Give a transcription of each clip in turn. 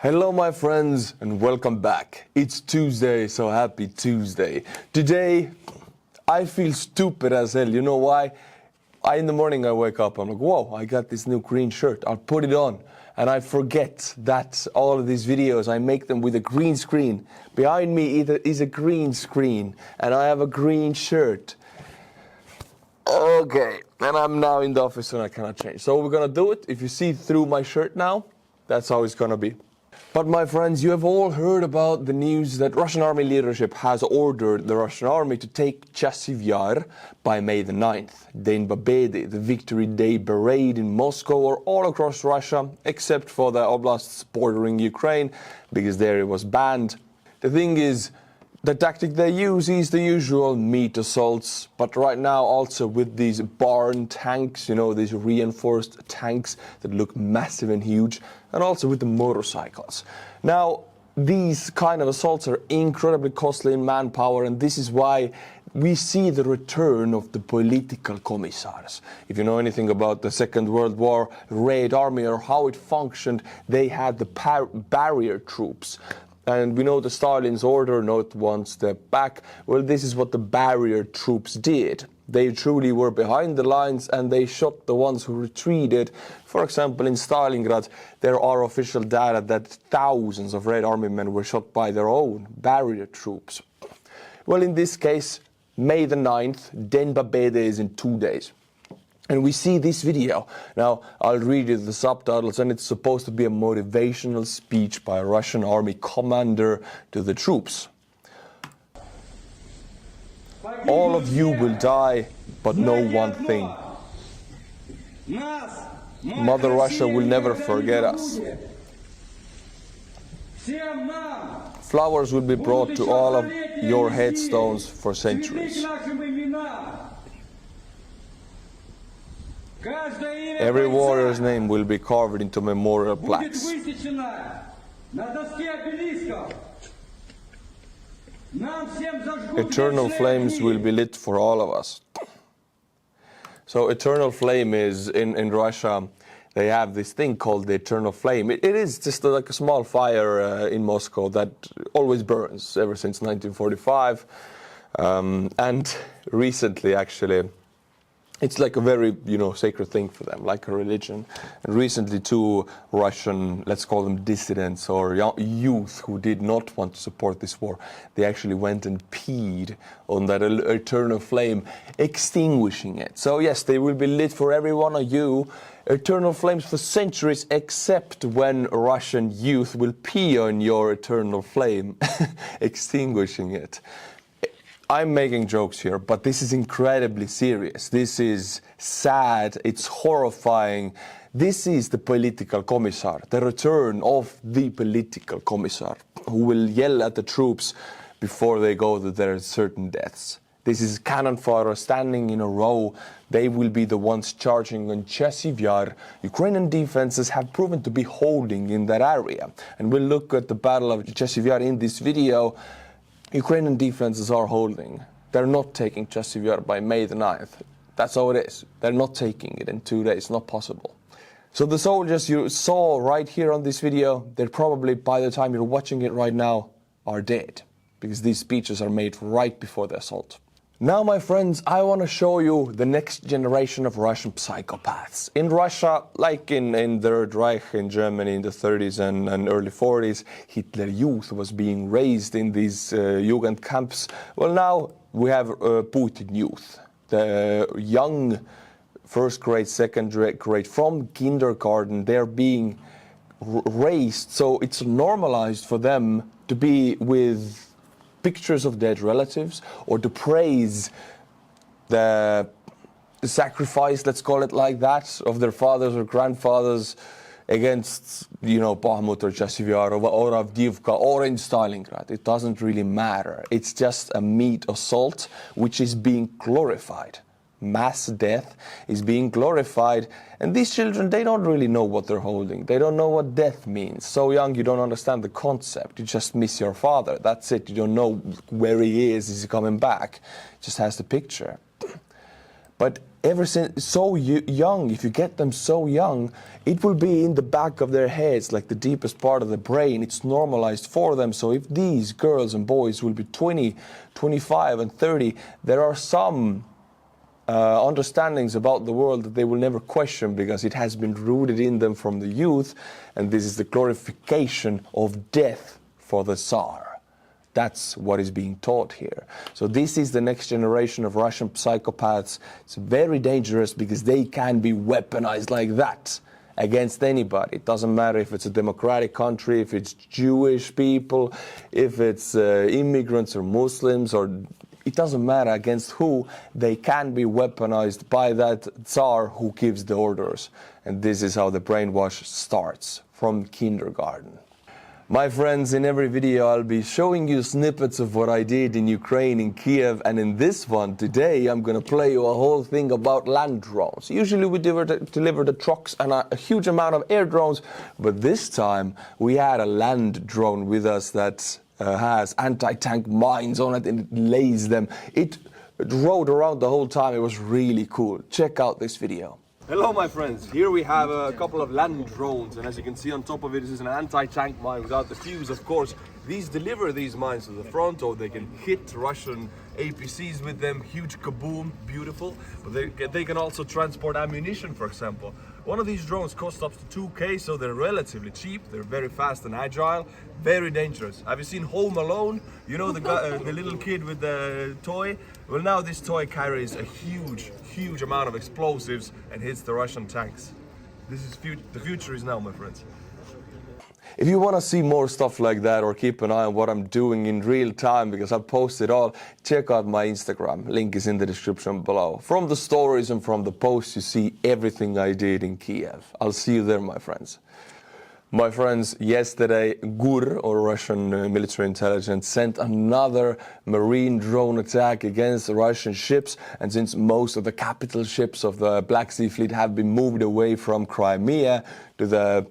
Hello my friends and welcome back. It's Tuesday, so happy Tuesday. Today I feel stupid as hell. You know why? In the morning I wake up, I'm like, whoa, I got this new green shirt. I'll put it on. And I forget that all of these videos, I make them with a green screen. Behind me is a green screen and I have a green shirt. Okay, and I'm now in the office and I cannot change. So we're gonna do it. If you see through my shirt now, that's how it's gonna be. But my friends, you have all heard about the news that Russian army leadership has ordered the Russian army to take Chasiv Yar by May the 9th. Dein Pobedy, the Victory Day parade in Moscow or all across Russia, except for the oblasts bordering Ukraine, because there it was banned. The thing is, the tactic they use is the usual meat assaults, but right now also with these barn tanks, you know, these reinforced tanks that look massive and huge, and also with the motorcycles. Now, these kind of assaults are incredibly costly in manpower, and this is why we see the return of the political commissars. If you know anything about the Second World War Red Army or how it functioned, they had the barrier troops. And we know the Stalin's order, not one step back. Well, this is what the barrier troops did. They truly were behind the lines and they shot the ones who retreated. For example, in Stalingrad, there are official data that thousands of Red Army men were shot by their own barrier troops. Well, in this case, May the 9th, Dein Pobedy is in 2 days. And we see this video. Now, I'll read you the subtitles, and it's supposed to be a motivational speech by a Russian army commander to the troops. All of you will die, but know one thing. Mother Russia will never forget us. Flowers will be brought to all of your headstones for centuries. Every warrior's name will be carved into memorial plaques. Eternal flames will be lit for all of us. So eternal flame is, in Russia, they have this thing called the eternal flame. It is just like a small fire in Moscow that always burns ever since 1945. And recently, actually, it's like a very, sacred thing for them, like a religion. And recently, two Russian, let's call them dissidents or youth who did not want to support this war, they actually went and peed on that eternal flame, extinguishing it. So yes, they will be lit for every one of you, eternal flames for centuries, except when Russian youth will pee on your eternal flame, extinguishing it. I'm making jokes here, but this is incredibly serious. This is sad, it's horrifying. This is the political commissar, the return of the political commissar, who will yell at the troops before they go to their certain deaths. This is cannon fodder standing in a row. They will be the ones charging on Chasiv Yar. Ukrainian defenses have proven to be holding in that area. And we'll look at the Battle of Chasiv Yar in this video. Ukrainian defenses are holding. They're not taking Chasiv Yar by May the 9th. That's how it is. They're not taking it in 2 days. Not possible. So the soldiers you saw right here on this video, they're probably, by the time you're watching it right now, are dead. Because these speeches are made right before the assault. Now, my friends, I want to show you the next generation of Russian psychopaths. In Russia, like in the Third Reich in Germany in the 30s and early 40s, Hitler Youth was being raised in these Jugend camps. Well, now we have Putin Youth, the young first grade, second grade, from kindergarten. They're being raised, so it's normalized for them to be with pictures of dead relatives, or to praise the sacrifice, let's call it like that, of their fathers or grandfathers against, Bakhmut or Chasiv Yar or Avdiivka or in Stalingrad. It doesn't really matter. It's just a meat assault which is being glorified. Mass death is being glorified, and these children, they don't really know what they're holding. They don't know what death means. So young, you don't understand the concept. You just miss your father. That's it. You don't know where he is he coming back? Just has the picture. But ever since so young, if you get them so young, it will be in the back of their heads, like the deepest part of the brain. It's normalized for them. So if these girls and boys will be 20, 25 and 30, there are some understandings about the world that they will never question because it has been rooted in them from the youth, and this is the glorification of death for the Tsar. That's what is being taught here. So this is the next generation of Russian psychopaths. It's very dangerous because they can be weaponized like that against anybody. It doesn't matter if it's a democratic country, if it's Jewish people, if it's immigrants or Muslims, or it doesn't matter against who, they can be weaponized by that Tsar who gives the orders. And this is how the brainwash starts, from kindergarten. My friends, in every video I'll be showing you snippets of what I did in Ukraine, in Kyiv, and in this one today I'm going to play you a whole thing about land drones. Usually we deliver the trucks and a huge amount of air drones, but this time we had a land drone with us that has anti-tank mines on it, and it lays them. It rode around the whole time. It was really cool. Check out this video. Hello my friends, here we have a couple of land drones, and as you can see on top of it, this is an anti-tank mine without the fuse, of course. These deliver these mines to the front, or they can hit Russian APCs with them. Huge kaboom, beautiful. But they can also transport ammunition, for example. One of these drones costs up to 2K, so they're relatively cheap. They're very fast and agile, very dangerous. Have you seen Home Alone? You know the guy, the little kid with the toy? Well, now this toy carries a huge amount of explosives and hits the Russian tanks. This is the future is now, my friends. If you want to see more stuff like that, or keep an eye on what I'm doing in real time, because I post it all, check out my Instagram. Link is in the description below. From the stories and from the posts, you see everything I did in Kyiv. I'll see you there, my friends. My friends, yesterday, GUR, or Russian military intelligence, sent another marine drone attack against the Russian ships. And since most of the capital ships of the Black Sea Fleet have been moved away from Crimea to the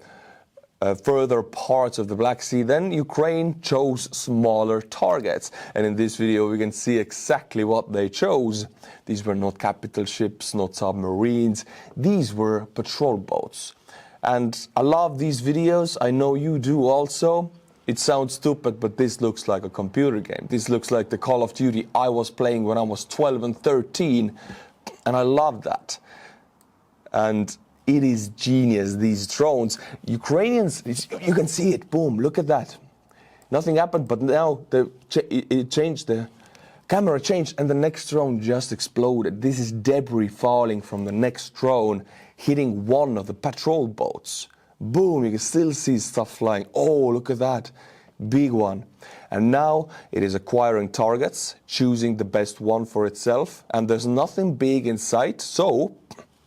further parts of the Black Sea, then Ukraine chose smaller targets. And in this video we can see exactly what they chose. These were not capital ships, not submarines. These were patrol boats. And I love these videos. I know you do also. It sounds stupid, but this looks like a computer game. This looks like the Call of Duty I was playing when I was 12 and 13. And I love that. And it is genius, these drones. Ukrainians, you can see it, boom, look at that. Nothing happened, but now it changed, the camera changed, and the next drone just exploded. This is debris falling from the next drone, hitting one of the patrol boats. Boom, you can still see stuff flying. Oh, look at that, big one. And now it is acquiring targets, choosing the best one for itself, and there's nothing big in sight, so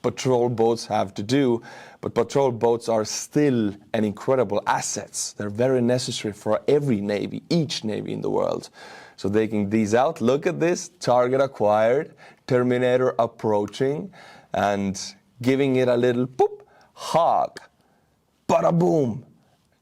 patrol boats have to do, but patrol boats are still an incredible assets. They're very necessary for every navy, each navy in the world. So taking these out, look at this, target acquired, Terminator approaching, and giving it a little poop, hug, bada boom,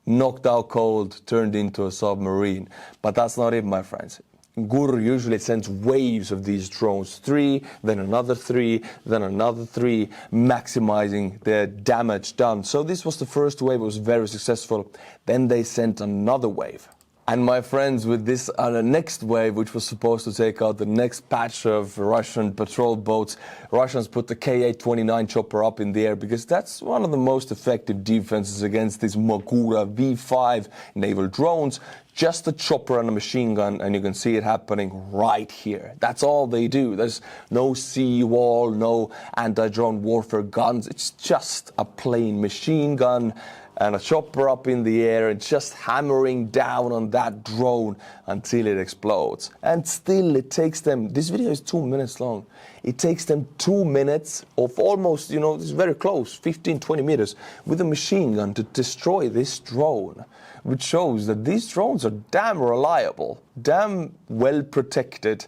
knocked out cold, turned into a submarine. But that's not it, my friends. GUR usually sends waves of these drones, 3, then another 3, then another 3, maximizing the damage done. So this was the first wave, it was very successful. Then they sent another wave. And my friends, with this next wave, which was supposed to take out the next batch of Russian patrol boats, Russians put the Ka-29 chopper up in the air because that's one of the most effective defenses against these Mogura V5 naval drones. Just a chopper and a machine gun, and you can see it happening right here. That's all they do. There's no seawall, no anti-drone warfare guns. It's just a plain machine gun and a chopper up in the air and just hammering down on that drone until it explodes. And still it takes them, this video is 2 minutes long, it takes them 2 minutes of almost, it's very close, 15, 20 meters, with a machine gun to destroy this drone, which shows that these drones are damn reliable, damn well protected.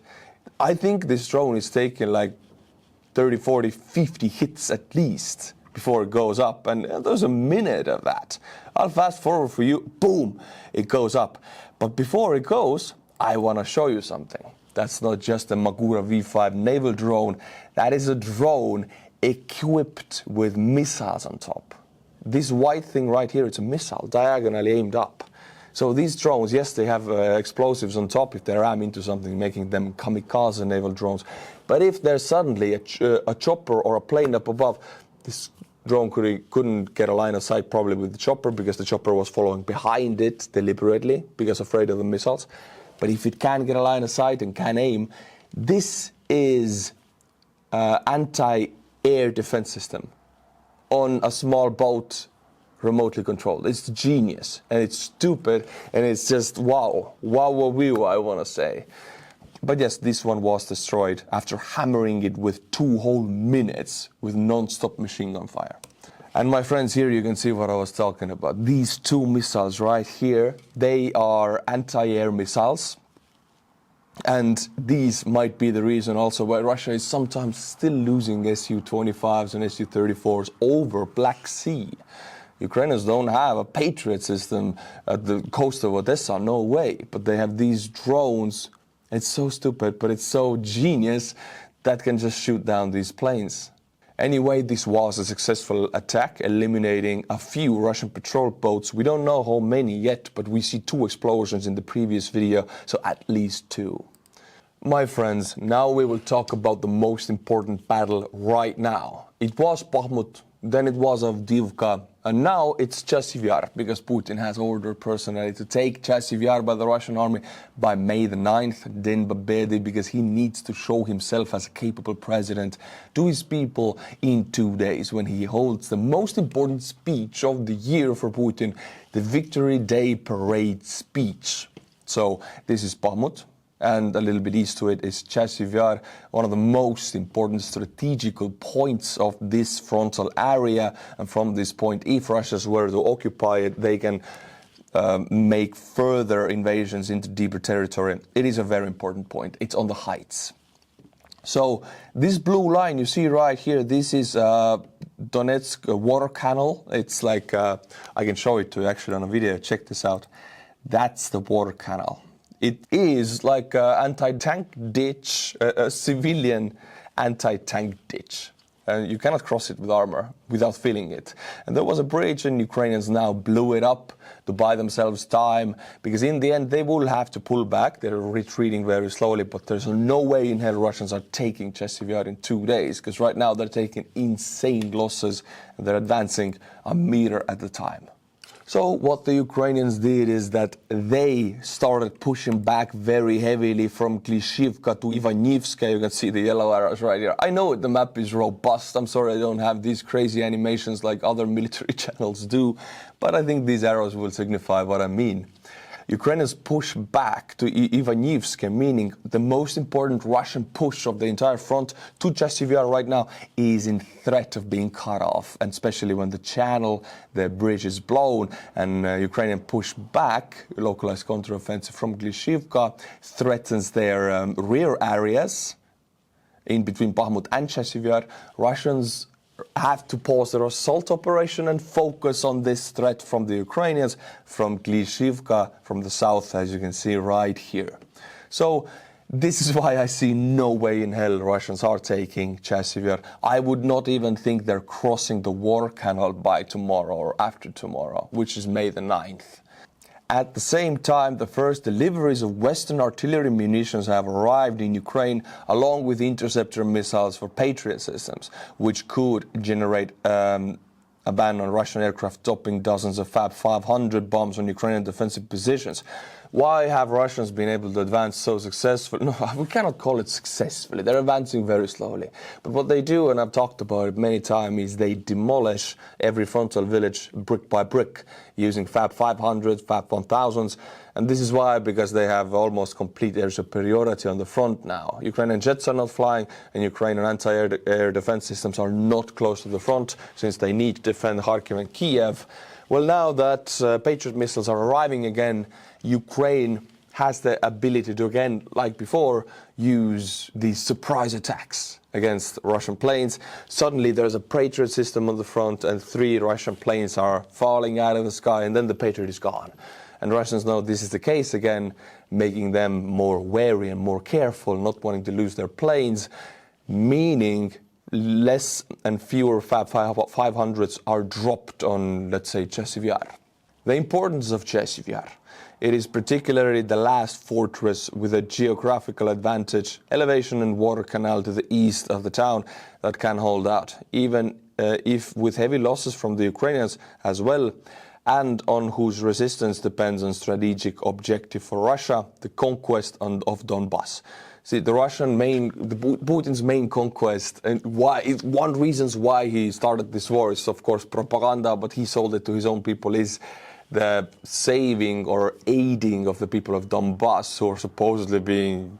I think this drone is taking like 30, 40, 50 hits at least before it goes up, and there's a minute of that. I'll fast forward for you, boom, it goes up. But before it goes, I want to show you something. That's not just a Magura V5 naval drone. That is a drone equipped with missiles on top. This white thing right here, it's a missile diagonally aimed up. So these drones, yes, they have explosives on top if they ram into something, making them kamikaze naval drones. But if there's suddenly a chopper or a plane up above, this drone couldn't get a line of sight probably with the chopper, because the chopper was following behind it deliberately because afraid of the missiles. But if it can get a line of sight and can aim, this is anti-air defense system on a small boat, remotely controlled. It's genius, and it's stupid, and it's just wow, I want to say. But yes, this one was destroyed after hammering it with 2 whole minutes with non-stop machine gun fire. And my friends, here you can see what I was talking about. These 2 missiles right here, they are anti-air missiles. And these might be the reason also why Russia is sometimes still losing Su-25s and Su-34s over Black Sea. Ukrainians don't have a Patriot system at the coast of Odessa, no way. But they have these drones. It's so stupid, but it's so genius that can just shoot down these planes. Anyway, this was a successful attack, eliminating a few Russian patrol boats. We don't know how many yet, but we see 2 explosions in the previous video, so at least 2. My friends, now we will talk about the most important battle right now. It was Bakhmut, then it was Avdiivka, and now it's Chasiv Yar, because Putin has ordered personally to take Chasiv Yar by the Russian army by May the 9th, Den Babedi, because he needs to show himself as a capable president to his people in 2 days, when he holds the most important speech of the year for Putin, the Victory Day Parade speech. So this is Bakhmut, and a little bit east to it is Chasiv Yar, one of the most important strategical points of this frontal area. And from this point, if Russia were to occupy it, they can make further invasions into deeper territory. It is a very important point. It's on the heights. So this blue line you see right here, this is Donetsk water canal. It's like, I can show it to you actually on a video. Check this out. That's the water canal. It is like an anti-tank ditch, a civilian anti-tank ditch. And you cannot cross it with armor without feeling it. And there was a bridge, and Ukrainians now blew it up to buy themselves time, because in the end they will have to pull back. They're retreating very slowly, but there's no way in hell Russians are taking Chasiv Yar in 2 days, because right now they're taking insane losses, and they're advancing a meter at a time. So what the Ukrainians did is that they started pushing back very heavily from Klishivka to Ivanivska. You can see the yellow arrows right here. I know the map is robust. I'm sorry I don't have these crazy animations like other military channels do, but I think these arrows will signify what I mean. Ukrainians push back to Ivanivska, meaning the most important Russian push of the entire front to Chasiv Yar right now is in threat of being cut off, and especially when the channel, the bridge is blown, and Ukrainian push back, localized counteroffensive from Klishivka, threatens their rear areas in between Bakhmut and Chasiv Yar. Russians have to pause their assault operation and focus on this threat from the Ukrainians, from Klishivka, from the south, as you can see right here. So this is why I see no way in hell Russians are taking Chasiv Yar. I would not even think they're crossing the water canal by tomorrow or after tomorrow, which is May the 9th. At the same time, the first deliveries of Western artillery munitions have arrived in Ukraine, along with interceptor missiles for Patriot systems, which could generate a ban on Russian aircraft dropping dozens of Fab 500 bombs on Ukrainian defensive positions. Why have Russians been able to advance so successfully? No, we cannot call it successfully. They're advancing very slowly. But what they do, and I've talked about it many times, is they demolish every frontal village brick by brick using Fab 500, Fab 1000s. And this is why, because they have almost complete air superiority on the front now. Ukrainian jets are not flying, and Ukrainian anti-air defense systems are not close to the front, since they need to defend Kharkiv and Kyiv. Well, now that Patriot missiles are arriving again, Ukraine has the ability to, again, like before, use these surprise attacks against Russian planes. Suddenly there's a Patriot system on the front, and 3 Russian planes are falling out of the sky, and then the Patriot is gone. And Russians know this is the case again, making them more wary and more careful, not wanting to lose their planes, meaning less and fewer 500s are dropped on, let's say, Chasiv Yar. The importance of Chasiv Yar. It is particularly the last fortress with a geographical advantage, elevation and water canal to the east of the town that can hold out, even if with heavy losses from the Ukrainians as well, and on whose resistance depends on strategic objective for Russia, the conquest of Donbass. See, Putin's main conquest, and one reasons why he started this war is, of course, propaganda, but he sold it to his own people, is the saving or aiding of the people of Donbass who are supposedly being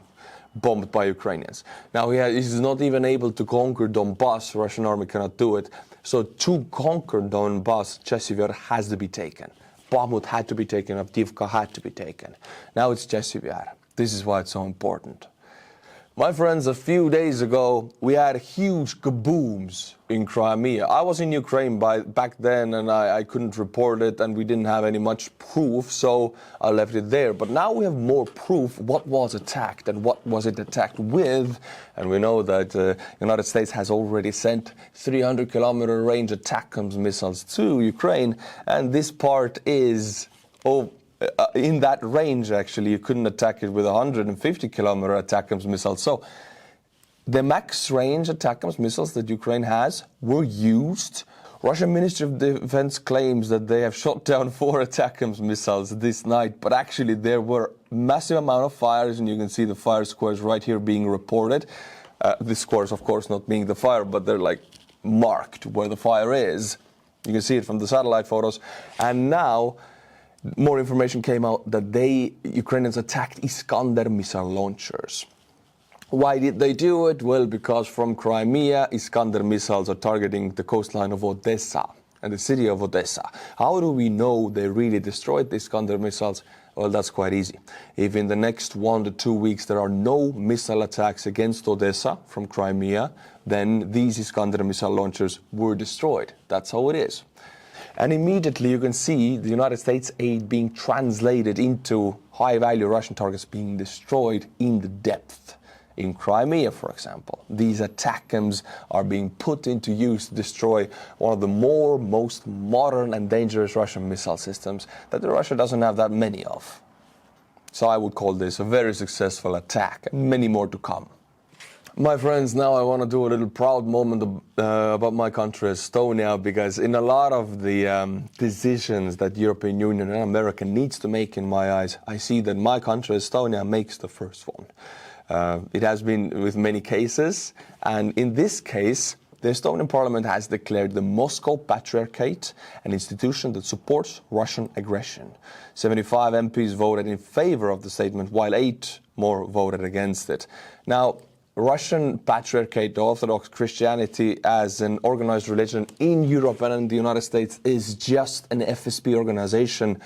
bombed by Ukrainians. Now he's not even able to conquer Donbass. The Russian army cannot do it. So to conquer Donbass, Chasiv Yar has to be taken. Bakhmut had to be taken. Avdiivka had to be taken. Now it's Chasiv Yar. This is why it's so important. My friends, a few days ago, we had huge kabooms in Crimea. I was in Ukraine back then, and I couldn't report it, and we didn't have any much proof, so I left it there. But now we have more proof what was attacked and what was it attacked with. And we know that the United States has already sent 300-kilometer range ATACMS missiles to Ukraine, and this part is in that range. Actually, you couldn't attack it with 150-kilometer ATACMS missiles. So the max range ATACMS missiles that Ukraine has were used. Russian Ministry of Defense claims that they have shot down 4 ATACMS missiles this night, but actually there were massive amount of fires, and you can see the fire squares right here being reported. The squares, of course, not being the fire, but they're like marked where the fire is. You can see it from the satellite photos. And now more information came out that Ukrainians attacked Iskander missile launchers. Why did they do it? Well, because from Crimea, Iskander missiles are targeting the coastline of Odessa and the city of Odessa. How do we know they really destroyed the Iskander missiles? Well, that's quite easy. If in the next 1 to 2 weeks there are no missile attacks against Odessa from Crimea, then these Iskander missile launchers were destroyed. That's how it is. And immediately you can see the United States aid being translated into high-value Russian targets being destroyed in the depth. In Crimea, for example, these ATACMS are being put into use to destroy one of the most modern and dangerous Russian missile systems that Russia doesn't have that many of. So I would call this a very successful attack, and many more to come. My friends, now I want to do a little proud moment about my country, Estonia, because in a lot of the decisions that European Union and America needs to make, in my eyes, I see that my country, Estonia, makes the first one. It has been with many cases, and in this case, the Estonian parliament has declared the Moscow Patriarchate an institution that supports Russian aggression. 75 MPs voted in favor of the statement, while 8 more voted against it. Now, Russian Patriarchate, Orthodox Christianity as an organized religion in Europe and in the United States is just an FSB organization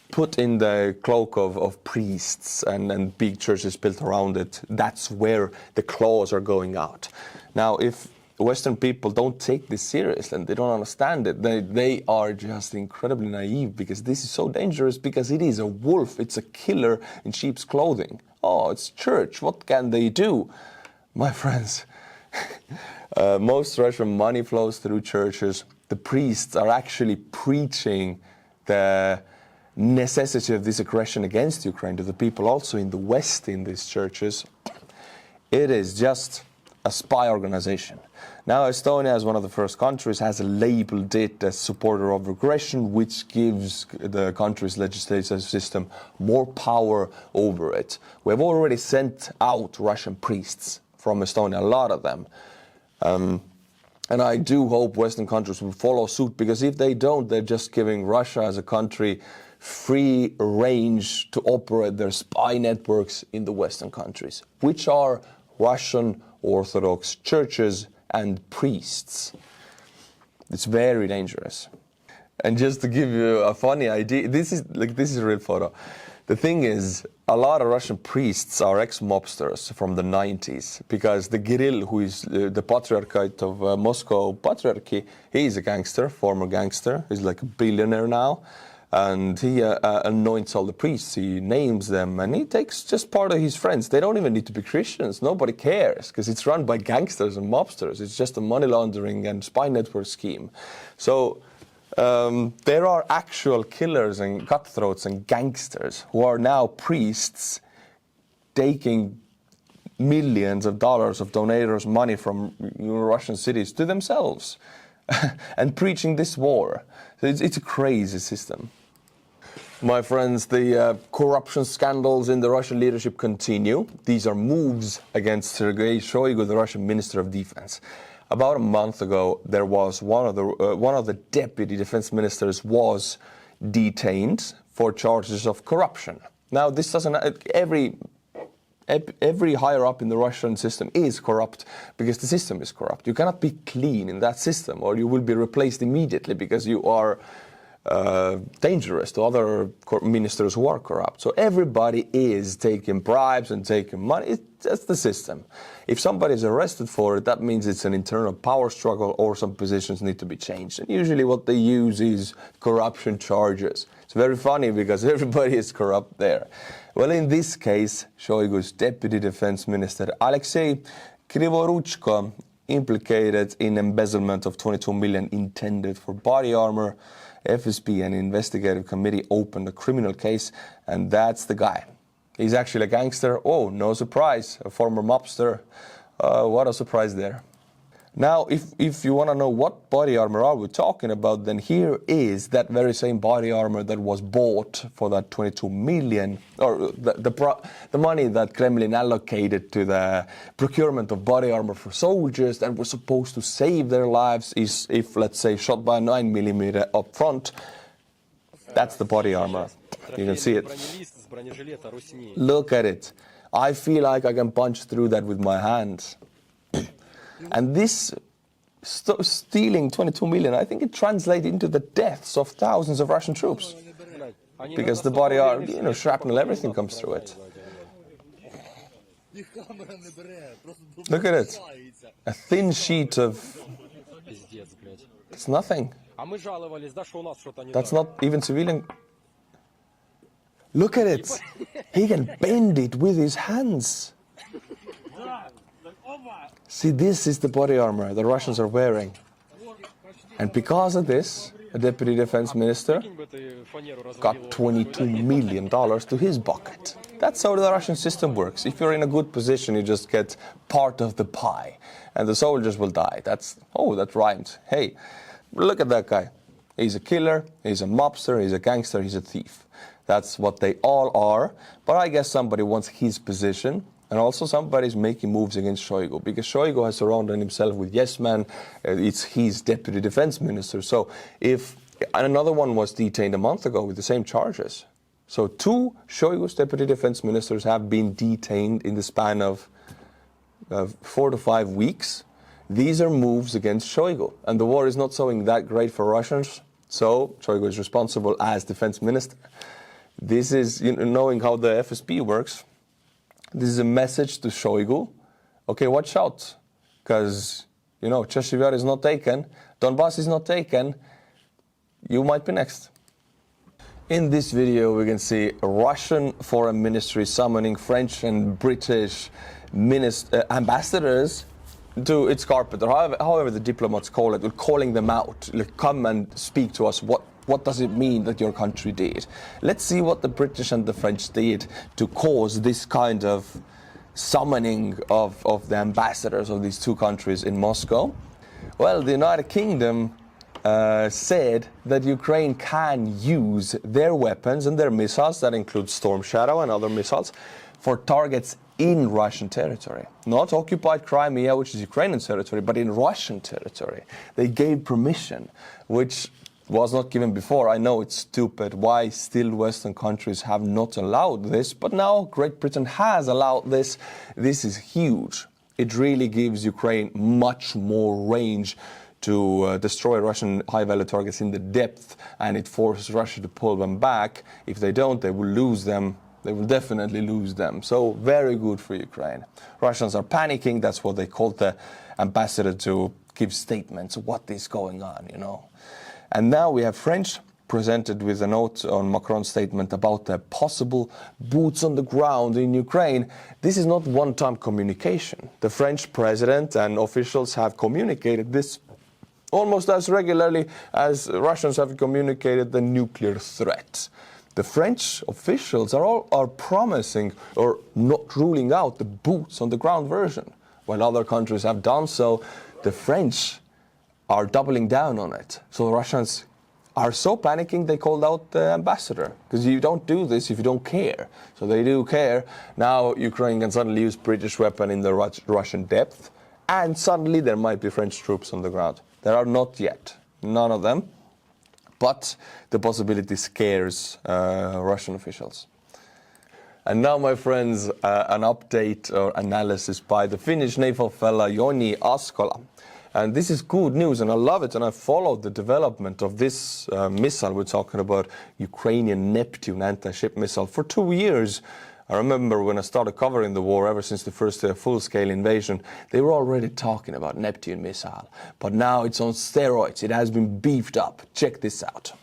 put in the cloak of priests and big churches built around it. That's where the claws are going out. Now, if Western people don't take this seriously and they don't understand it, they are just incredibly naive, because this is so dangerous, because it is a wolf, it's a killer in sheep's clothing. Oh, it's church, what can they do? My friends, most Russian money flows through churches. The priests are actually preaching the necessity of this aggression against Ukraine to the people also in the West in these churches. It is just a spy organization. Now Estonia, as one of the first countries, has labeled it as supporter of aggression, which gives the country's legislative system more power over it. We have already sent out Russian priests from Estonia, a lot of them. And I do hope Western countries will follow suit, because if they don't, they're just giving Russia as a country free range to operate their spy networks in the Western countries, which are Russian Orthodox churches and priests. It's very dangerous. And just to give you a funny idea, this is a real photo. The thing is, a lot of Russian priests are ex-mobsters from the 90s, because the Kirill, who is the Patriarchate of Moscow Patriarchy, he's a gangster, former gangster. He's like a billionaire now. and he anoints all the priests, he names them, and he takes just part of his friends. They don't even need to be Christians, nobody cares, because it's run by gangsters and mobsters. It's just a money laundering and spy network scheme. So there are actual killers and cutthroats and gangsters who are now priests taking millions of dollars of donators' money from Russian cities to themselves and preaching this war. So it's a crazy system. My friends, the corruption scandals in the Russian leadership continue. These are moves against Sergei Shoigu, the Russian Minister of Defense. About a month ago, there was one of the deputy defense ministers was detained for charges of corruption. Now, this doesn't every higher up in the Russian system is corrupt because the system is corrupt. You cannot be clean in that system, or you will be replaced immediately because you are dangerous to other ministers who are corrupt. So everybody is taking bribes and taking money. That's the system. If somebody is arrested for it, that means it's an internal power struggle or some positions need to be changed. And usually what they use is corruption charges. It's very funny because everybody is corrupt there. Well, in this case, Shoigu's deputy defense minister Alexei Krivoruchko implicated in embezzlement of 22 million intended for body armor. FSB, an investigative committee, opened a criminal case, and that's the guy. He's actually a gangster. Oh, no surprise, a former mobster. What a surprise there. Now, if you want to know what body armor are we talking about, then here is that very same body armor that was bought for that 22 million, or the money that Kremlin allocated to the procurement of body armor for soldiers that were supposed to save their lives is, if, let's say, shot by a 9mm up front. That's the body armor. You can see it. Look at it. I feel like I can punch through that with my hands. And this stealing 22 million, I think it translates into the deaths of thousands of Russian troops. Because the body armor, shrapnel, everything comes through it. Look at it. A thin sheet of... It's nothing. That's not even civilian... Look at it. He can bend it with his hands. See, this is the body armor the Russians are wearing. And because of this, a deputy defense minister got $22 million to his bucket. That's how the Russian system works. If you're in a good position, you just get part of the pie. And the soldiers will die. That rhymes. Hey, look at that guy. He's a killer, he's a mobster, he's a gangster, he's a thief. That's what they all are. But I guess somebody wants his position. And also somebody's making moves against Shoigu, because Shoigu has surrounded himself with yes men. It's his deputy defense minister. So and another one was detained a month ago with the same charges. So 2 Shoigu's deputy defense ministers have been detained in the span of 4 to 5 weeks. These are moves against Shoigu. And the war is not going that great for Russians. So Shoigu is responsible as defense minister. This is, knowing how the FSB works, this is a message to Shoigu. Okay, watch out, because, Chasiv Yar is not taken, Donbass is not taken, you might be next. In this video, we can see Russian foreign ministry summoning French and British ambassadors to its carpet, or however the diplomats call it, calling them out, come and speak to us. What does it mean that your country did? Let's see what the British and the French did to cause this kind of summoning of the ambassadors of these 2 countries in Moscow. Well, the United Kingdom said that Ukraine can use their weapons and their missiles, that include Storm Shadow and other missiles, for targets in Russian territory. Not occupied Crimea, which is Ukrainian territory, but in Russian territory. They gave permission, which was not given before. I know it's stupid. Why still Western countries have not allowed this? But now Great Britain has allowed this. This is huge. It really gives Ukraine much more range to destroy Russian high-value targets in the depth, and it forces Russia to pull them back. If they don't, they will lose them. They will definitely lose them. So very good for Ukraine. Russians are panicking. That's what they called the ambassador to give statements. What is going on, And now we have French presented with a note on Macron's statement about the possible boots on the ground in Ukraine. This is not one-time communication. The French president and officials have communicated this almost as regularly as Russians have communicated the nuclear threat. The French officials are promising or not ruling out the boots on the ground version. While other countries have done so, the French are doubling down on it. So the Russians are so panicking they called out the ambassador, because you don't do this if you don't care. So they do care. Now Ukraine can suddenly use British weapon in the Russian depth, and suddenly there might be French troops on the ground. There are not yet, none of them, but the possibility scares Russian officials. And now, my friends, an update or analysis by the Finnish NAFO fella Joni Askola. And this is good news, and I love it, and I followed the development of this missile. We're talking about Ukrainian Neptune anti-ship missile for 2 years. I remember when I started covering the war, ever since the first full-scale invasion, they were already talking about Neptune missile. But now it's on steroids. It has been beefed up. Check this out.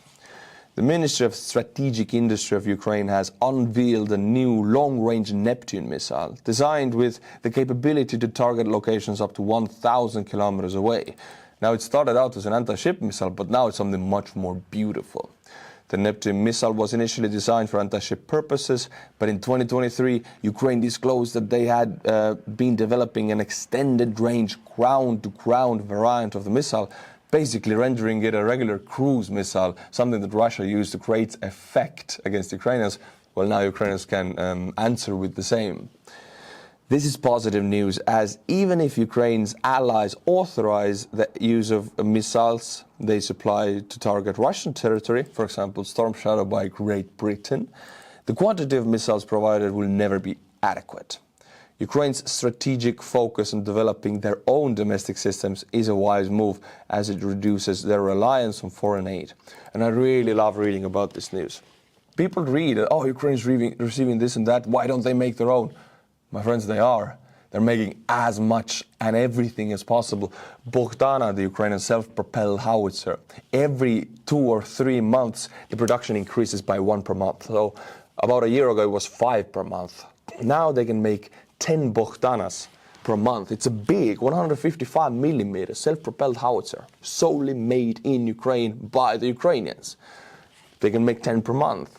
The Ministry of Strategic Industry of Ukraine has unveiled a new long-range Neptune missile designed with the capability to target locations up to 1,000 kilometers away. Now, it started out as an anti-ship missile, but now it's something much more beautiful. The Neptune missile was initially designed for anti-ship purposes, but in 2023, Ukraine disclosed that they had been developing an extended-range ground-to-ground variant of the missile, basically rendering it a regular cruise missile, something that Russia used to create effect against Ukrainians. Well, now Ukrainians can answer with the same. This is positive news, as even if Ukraine's allies authorize the use of missiles they supply to target Russian territory, for example, Storm Shadow by Great Britain, the quantity of missiles provided will never be adequate. Ukraine's strategic focus on developing their own domestic systems is a wise move, as it reduces their reliance on foreign aid. And I really love reading about this news. People read, oh, Ukraine's receiving this and that, why don't they make their own? My friends, they are. They're making as much and everything as possible. Bogdana, the Ukrainian self-propelled howitzer, every 2 or 3 months, the production increases by 1 per month. So about a year ago, it was 5 per month. Now they can make 10 Bogdanas per month. It's a big 155 millimeter self-propelled howitzer, solely made in Ukraine by the Ukrainians. They can make 10 per month.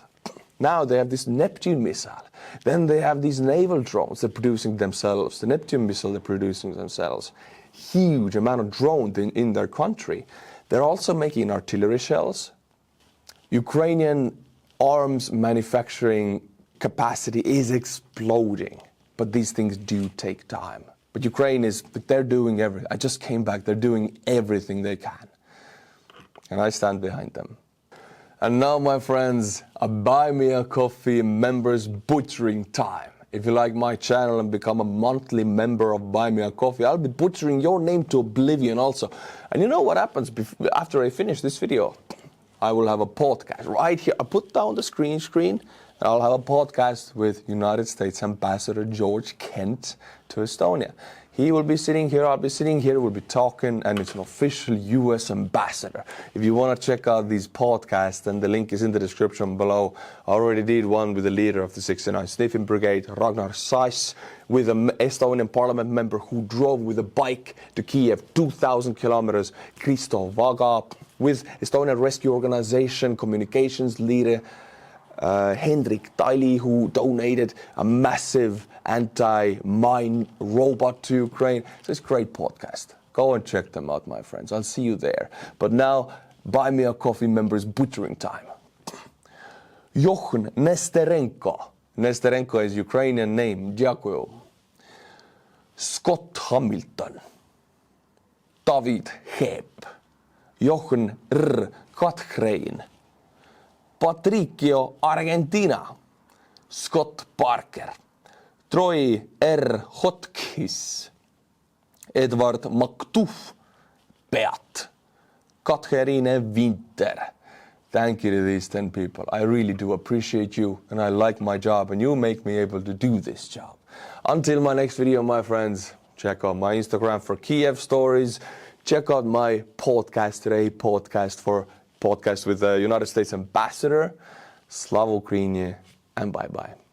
Now they have this Neptune missile. Then they have these naval drones they're producing themselves. The Neptune missile they're producing themselves. Huge amount of drones in their country. They're also making artillery shells. Ukrainian arms manufacturing capacity is exploding. But these things do take time. But they're doing everything. I just came back. They're doing everything they can. And I stand behind them. And now, my friends, a Buy Me a Coffee members butchering time. If you like my channel and become a monthly member of Buy Me a Coffee, I'll be butchering your name to oblivion also. And you know what happens after I finish this video? I will have a podcast right here. I put down the screen. I'll have a podcast with United States Ambassador George Kent to Estonia. He will be sitting here, I'll be sitting here, we'll be talking, and it's an official US ambassador. If you want to check out these podcasts, then the link is in the description below. I already did one with the leader of the 69th Sniffing Brigade, Ragnar Sais, with an Estonian parliament member who drove with a bike to Kyiv 2,000 kilometers, Kristo Vaga, with Estonian Rescue Organization communications leader, Hendrik Tali, who donated a massive anti-mine robot to Ukraine. So it's a great podcast. Go and check them out, my friends. I'll see you there. But now, Buy Me a Coffee members butchering time. Jochen Nesterenko. Nesterenko is Ukrainian name. Дякую. Scott Hamilton. David Hebb. Jochen R. Kathrein. Patricio Argentina, Scott Parker, Troy R. Hotchkiss, Edward McDuff, Beat, Katharine Winter. Thank you to these 10 people. I really do appreciate you, and I like my job, and you make me able to do this job. Until my next video, my friends, check out my Instagram for Kyiv stories. Check out my podcast, REHI Podcast, for podcast with the United States ambassador. Slava Ukraini, and bye-bye.